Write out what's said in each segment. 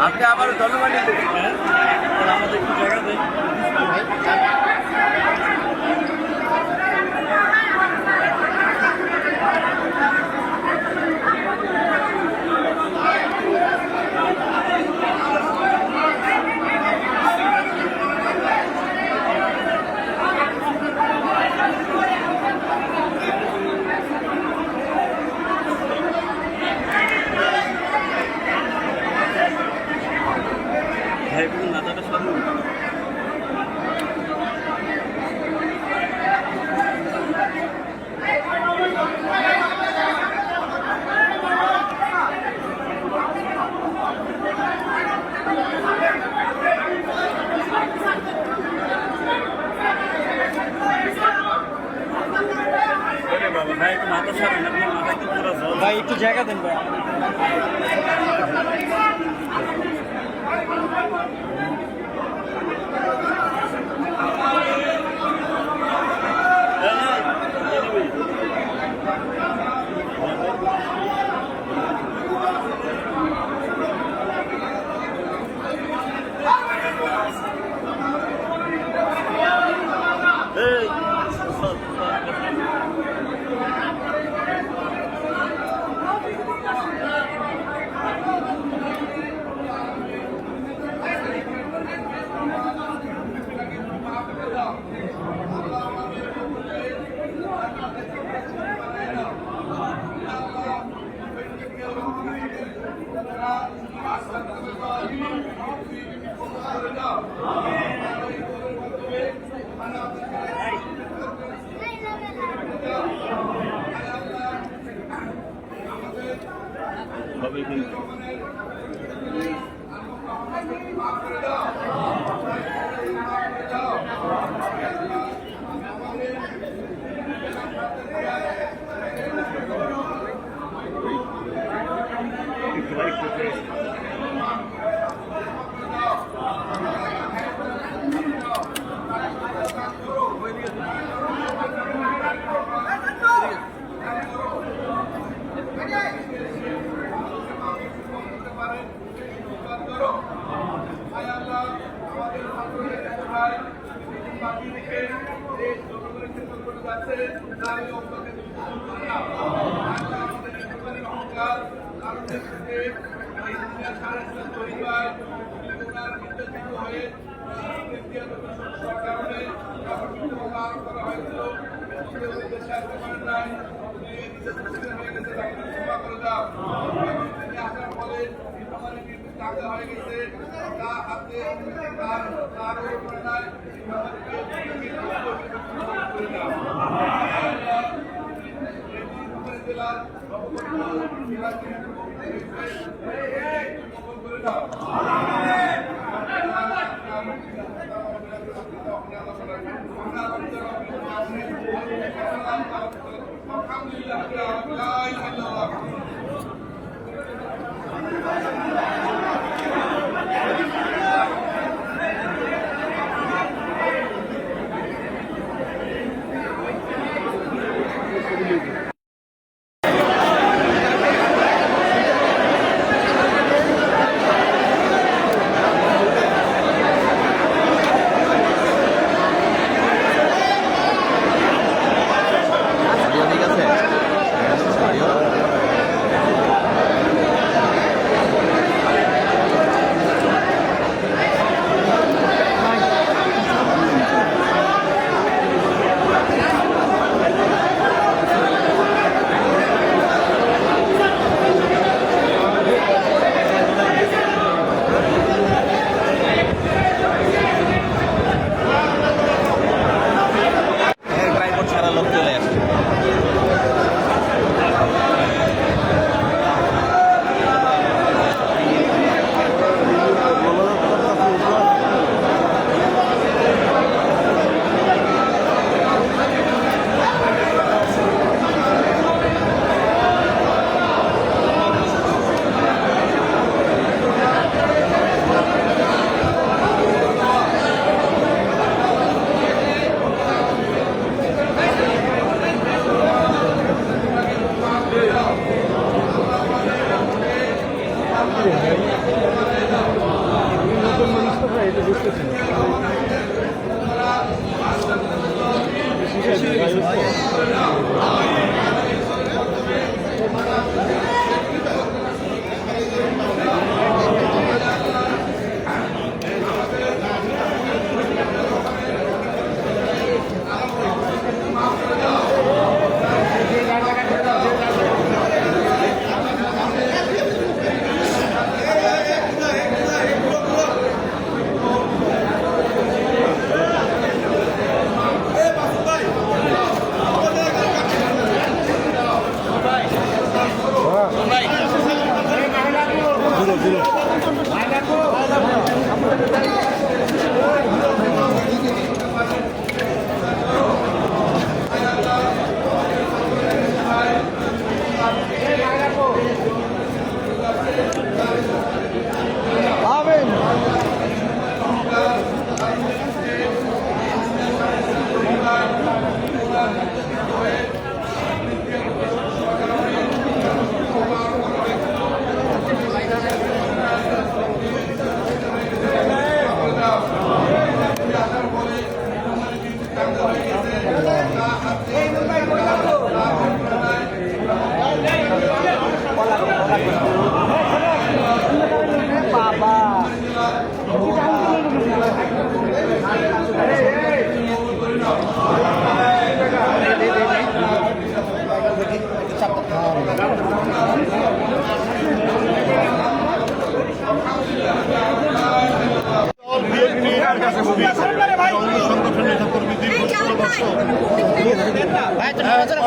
আপনি আবার জনগণই আমাদের একটু জায়গা দেয়। ভাই একটু জায়গা দেন ভাই।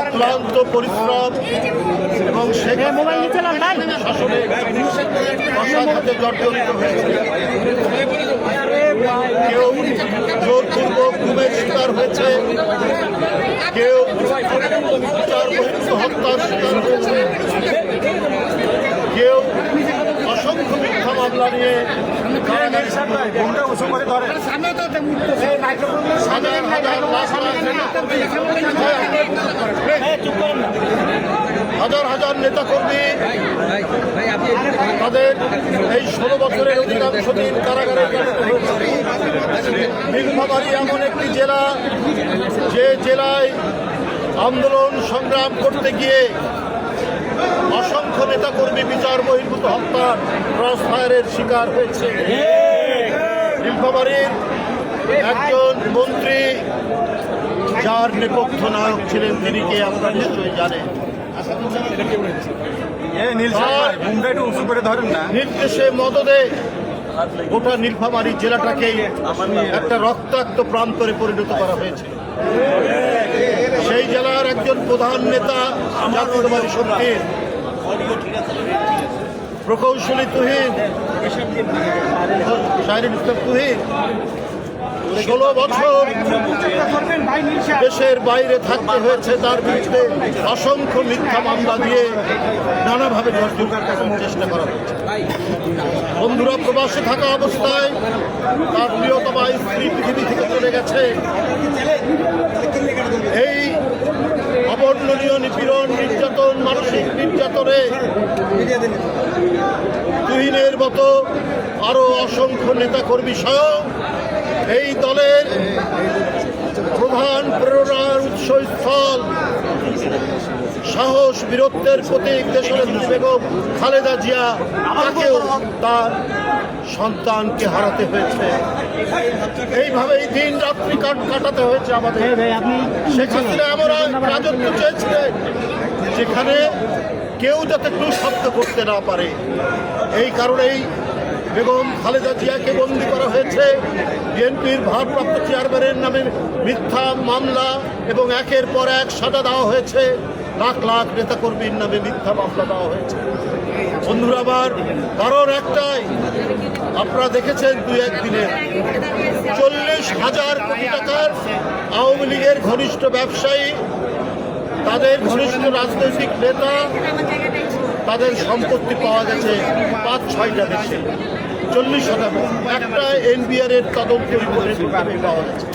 অক্লান্ত পরিশ্রম এবং শাসনে অসাধারণ জর্জরিত হয়েছে। কেউ জোরপূর্বক গুমের শিকার হয়েছে, কেউ বিচার বহির্ভূত হত্যার শিকার হয়েছে, কেউ অসংখ্য মিথ্যা মামলা নিয়ে হাজার হাজার নেতাকর্মী তাদের এই 16 বছরের অধিকাংশ দিন কারাগারে নীলফামারী এমন একটি জেলা, যে জেলায় আন্দোলন সংগ্রাম করতে গিয়ে অসংখ্য নেতাকর্মী বিচার বহির্ভূত হত্যার ক্রস ফায়ারের শিকার হয়েছে। নীলফামারীর একজন মন্ত্রী, যার নেপথ্য নায়ক ছিলেন, তিনি কে আপনারা নিশ্চয়ই জানেন। নির্দেশে মদদে গোটা নীলফামারী জেলাটাকে একটা রক্তাক্ত প্রান্তরে পরিণত করা হয়েছে। সেই জেলার একজন প্রধান নেতা, জাতীয়তাবাদী শক্তির প্রকৌশলী তুহিন, শাহরিন ইসলাম তুহিন 16 বছর দেশের বাইরে থাকতে হয়েছে। তার বিরুদ্ধে অসংখ্য মিথ্যা মামলা দিয়ে নানাভাবে জর্জরিত করার চেষ্টা করা হয়েছে। বন্ধুরা, প্রবাসে থাকা অবস্থায় তার প্রিয়তমা স্ত্রী পৃথিবী থেকে চলে গেছে। এই অবর্ণনীয় নিপীড়ন, নির্যাতন, মানসিক নির্যাতনে তুহিনের মতো আরো অসংখ্য নেতাকর্মী সহ এই দলের প্রধান প্রেরণার উৎসস্থল, সাহস বীরত্বের প্রতীক দেশনেত্রী বেগম খালেদা জিয়া, তাকেও তার সন্তানকে হারাতে হয়েছে। এইভাবেই দিন রাত্রি কাটাতে হয়েছে আমাদের। সেখানে আমরা রাজত্ব চেয়েছিলেন যেখানে কেউ যাতে টু শব্দ করতে না পারে। এই কারণেই বেগম খালেদা জিয়াকে বন্দী করা হয়েছে। বিএনপির ভারপ্রাপ্ত চেয়ারম্যানের নামে মিথ্যা মামলা এবং একের পর এক সাজা দেওয়া হয়েছে। লাখ লাখ নেতাকর্মীর নামে মিথ্যা মামলা দেওয়া হয়েছে। বন্ধুরা আমার, কারণ একটাই, আপনারা দেখেছেন 2-1 দিনে 40,000 কোটি টাকার আওয়ামী লীগের ঘনিষ্ঠ ব্যবসায়ী, তাদের ঘনিষ্ঠ রাজনৈতিক নেতা, তাদের সম্পত্তি পাওয়া গেছে 5-6টা দেশে। 40,000 একটা এনবিআর এর তদন্ত রিপোর্টের পাওয়া গেছে।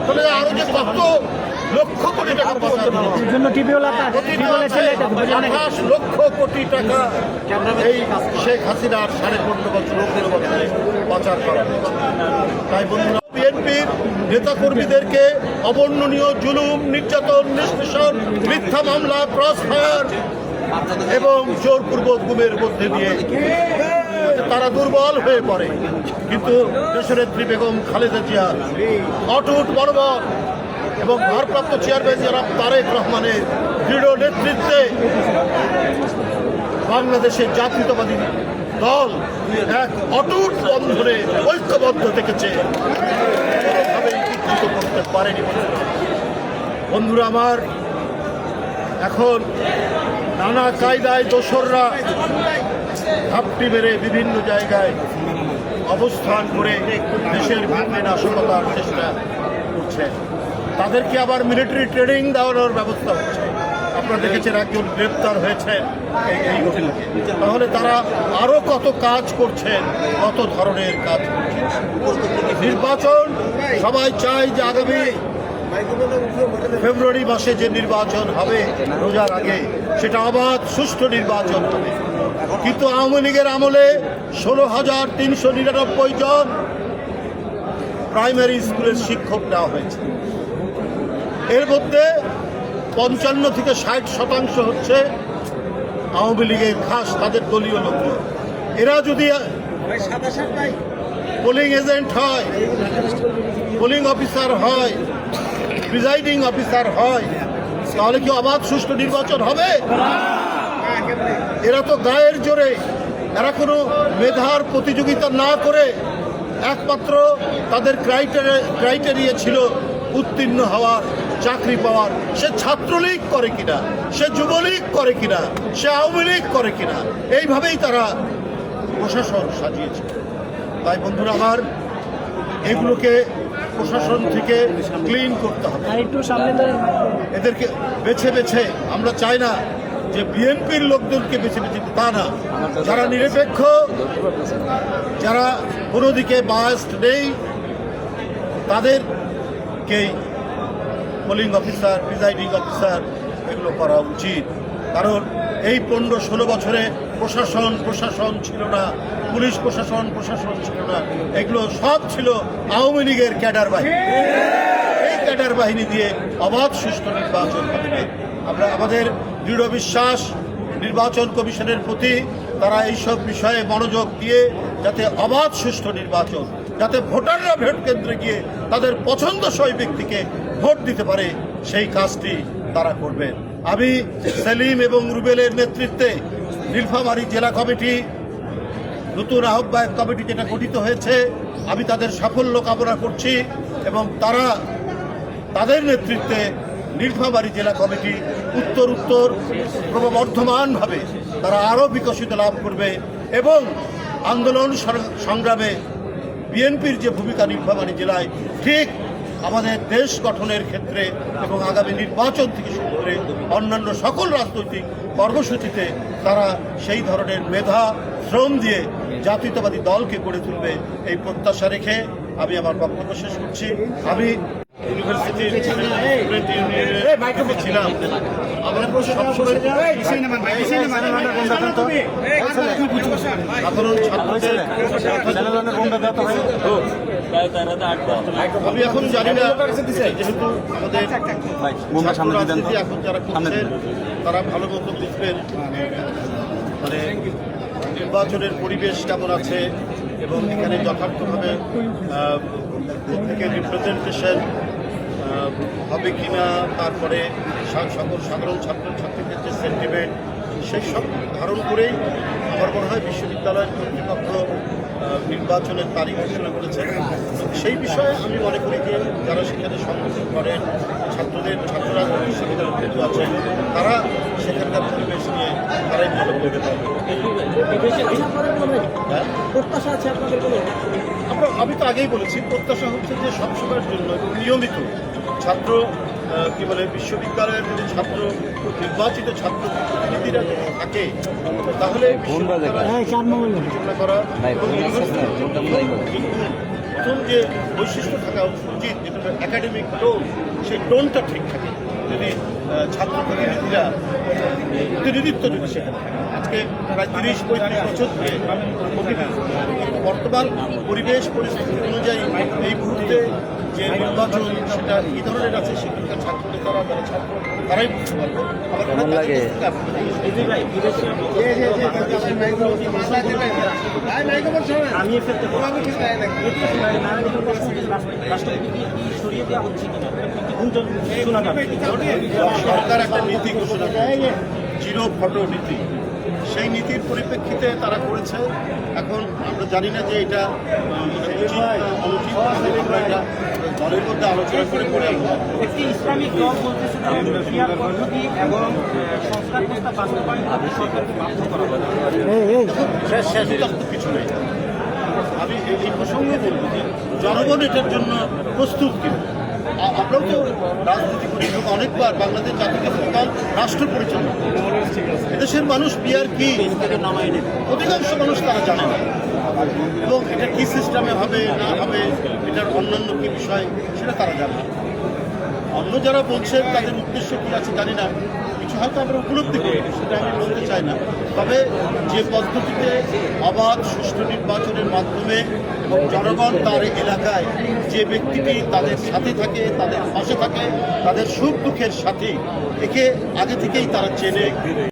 তাহলে আরো যে কত লক্ষ কোটি টাকা পাচার, 28 লক্ষ কোটি টাকা এই শেখ হাসিনার 15.5 বছর 15 বছরে পাচার করা। তাই বন্ধুরা, বিএনপির নেতাকর্মীদেরকে অবর্ণনীয় জুলুম, নির্যাতন, নিষ্পেষণ, মিথ্যা মামলা, ক্রস ফায়ার এবং জোরপূর্বক গুমের মধ্যে দিয়ে তারা দুর্বল হয়ে পড়ে। কিন্তু দেশনেত্রী বেগম খালেদা জিয়া অটুট মনোবল এবং ভারপ্রাপ্ত চেয়ারম্যান জনাব তারেক রহমানের দৃঢ় নেতৃত্বে বাংলাদেশের জাতীয়তাবাদী দল এক অটুট বন্ধনে ঐক্যবদ্ধ থেকেছে, কোনোভাবেই বিকৃত করতে পারেনি। বন্ধুরা আমার, এখন নানা কায়দায় দোসররা ঘাপটি মেরে বিভিন্ন জায়গায় অবস্থান করে দেশের ভিতরে নাশকতার চেষ্টা করছে। তাদেরকে আবার মিলিটারি ট্রেনিং দেওয়ানোর ব্যবস্থা হচ্ছে। আপনারা দেখেছেন একজন গ্রেপ্তার হয়েছেন এই ঘটনাকে। তাহলে তারা আরও কত কাজ করছেন, কত ধরনের কাজ করছেন। নির্বাচন সবাই চায় যে আগামী ফেব্রুয়ারি মাসে যে নির্বাচন হবে রোজার আগে, সেটা অবাধ সুষ্ঠু নির্বাচন হবে। কিন্তু আওয়ামী লীগের আমলে 16,399 জন প্রাইমারি স্কুলের শিক্ষক নেওয়া হয়েছে। এর মধ্যে 55 থেকে 60% হচ্ছে আওয়ামী লীগের খাস তাদের দলীয় লোকজন। এরা যদি পোলিং এজেন্ট হয়, পোলিং অফিসার হয়, প্রিজাইডিং অফিসার হয়, তাহলে কি অবাধ সুষ্ঠু নির্বাচন হবে? এরা তো গায়ের জোরে, এরা কোনো মেধার প্রতিযোগিতা না করে একমাত্র তাদের ক্রাইটেরিয়া ছিল উত্তীর্ণ হওয়ার, চাকরি পাওয়ার। সে ছাত্রলীগ করে কিনা, সে যুবলীগ করে কিনা, সে আওয়ামী লীগ করে কিনা, এইভাবেই তারা প্রশাসন সাজিয়েছে। তাই বন্ধুরা আমার, এগুলোকে প্রশাসন থেকে ক্লিন করতে হবে। এদেরকে বেছে বেছে, আমরা চাই না যে বিএনপির লোকজনকে বেছে বেছে, তা না, যারা নিরপেক্ষ, যারা কোনো দিকে বায়াসড নেই, তাদেরকেই পোলিং অফিসার, প্রিজাইডিং অফিসার এগুলো করা উচিত। কারণ এই 15-16 বছরে প্রশাসন ছিল না, পুলিশ প্রশাসন ছিল না, এগুলো সব ছিল আওয়ামী লীগের ক্যাডার বাহিনী। এই ক্যাডার বাহিনী দিয়ে অবাধ সুষ্ঠু নির্বাচন হবে না। আমাদের দৃঢ় বিশ্বাস নির্বাচন কমিশনের প্রতি, তারা এইসব বিষয়ে মনোযোগ দিয়ে যাতে অবাধ সুষ্ঠু নির্বাচন, যাতে ভোটাররা ভোট কেন্দ্রে গিয়ে তাদের পছন্দসই ব্যক্তিকে ভোট দিতে পারে, সেই কাজটি তারা করবেন। আমি সেলিম এবং রুবেলের নেতৃত্বে নীলফামারী জেলা কমিটি, নতুন আহ্বায়ক কমিটি যেটা গঠিত হয়েছে, আমি তাদের সাফল্য কামনা করছি এবং তাদের নেতৃত্বে নীলফামারী জেলা কমিটি উত্তর ক্রমবর্ধমানভাবে তারা আরও বিকশিত লাভ করবে এবং আন্দোলন সংগ্রামে বিএনপির যে ভূমিকা নীলফামারী জেলায়, ঠিক আমাদের দেশ গঠনের ক্ষেত্রে এবং আগামী নির্বাচন থেকে শুরু করে অন্যান্য সকল রাজনৈতিক কর্মসূচিতে তারা সেই ধরনের মেধা, শ্রম দিয়ে জাতীয়তাবাদী দলকে গড়ে তুলবে, এই প্রত্যাশা রেখে আমি আমার বক্তব্য শেষ করছি। আমি ইউনিভার্সিটির স্টুডেন্ট ইউনিয়নের ছিলাম। আমরা সবসময় সাধারণ ছাত্রদের, আমি এখন জানি না, যেহেতু আমাদের রাজনীতি এখন যারা করছেন তারা ভালো মতো বুঝবেন মানে নির্বাচনের পরিবেশ কেমন আছে এবং এখানে যথার্থভাবে থেকে রিপ্রেজেন্টেশন হবে কিনা, তারপরে সকল সাধারণ ছাত্রছাত্রীদের যে সেন্টিমেন্ট, সেই সব ধারণ করেই আমার মনে হয় বিশ্ববিদ্যালয় কর্তৃপক্ষ নির্বাচনের তারিখ ঘোষণা করেছেন। সেই বিষয়ে আমি মনে করি যে যারা সেখানে সংগঠন করেন, ছাত্ররা বিশ্ববিদ্যালয় যেহেতু আছেন, তারা সেখানকার পরিবেশ নিয়ে তারাই ভালো করতে পারবে। আমি তো আগেই বলেছি, প্রত্যাশা হচ্ছে যে সবসময়ের জন্য নিয়মিত ছাত্র বিশ্ববিদ্যালয়ের যদি নির্বাচিত ছাত্র প্রতিনিধিরা যদি থাকে, তাহলে পরিচালনা করা এবং প্রথম যে বৈশিষ্ট্য থাকা উচিত, যেটা একাডেমিক টোন, সেই টোনটা ঠিক থাকে। যদি ছাত্র প্রতিনিধিরা প্রতিনিধিত্ব যদি সেখানে থাকে, আজকে প্রায় 30-35 বছর ধরে বর্তমান পরিবেশ পরিস্থিতি অনুযায়ী এই মুহূর্তে যে নির্বাচন সেটা কী ধরনের আছে, সেখানকার ছাত্রদের যারা ছাত্র তারাই বুঝতে পারবে। সরকার একটা নীতি ঘোষণা করে, জিরো ফটো নীতি, সেই নীতির পরিপ্রেক্ষিতে তারা করেছে। এখন আমরা জানি না যে এটা অনুচিত, আমরা এটা দলের মধ্যে আলোচনা করে করে একটি ইসলামিক দল বলতেছে যে ক্রিয়ার পদ্ধতি এবং সংস্কার প্রস্তাব বাস্তবায়ন করতে সরকারকে বাধ্য করা হবে। কিছু নেই। আমি এই প্রসঙ্গে বলবো যে জনগণ এটার জন্য প্রস্তুত কিন্তু আমরাও তো রাজনীতি করি এবং অনেকবার বাংলাদেশ জাতীয়তাবাদী দল রাষ্ট্র পরিচালনা করে। এদেশের মানুষ বিয়ার কি অধিকাংশ মানুষ তারা জানে না, এবং এটা কি সিস্টেমে হবে না হবে, এটার অন্যান্য কি বিষয় সেটা তারা জানে না। অন্য যারা বলছেন তাদের উদ্দেশ্য কী আছে জানি না, কিছু হয়তো আমরা উপলব্ধি করি, সেটা আমি বলতে চাই না। তবে যে পদ্ধতিতে অবাধ সুষ্ঠু নির্বাচনের মাধ্যমে জনগণ তার এলাকায় যে ব্যক্তিটি তাদের সাথে থাকে, তাদের পাশে থাকে, তাদের সুখ দুঃখের সাথে, একে আগে থেকেই তারা চেনে।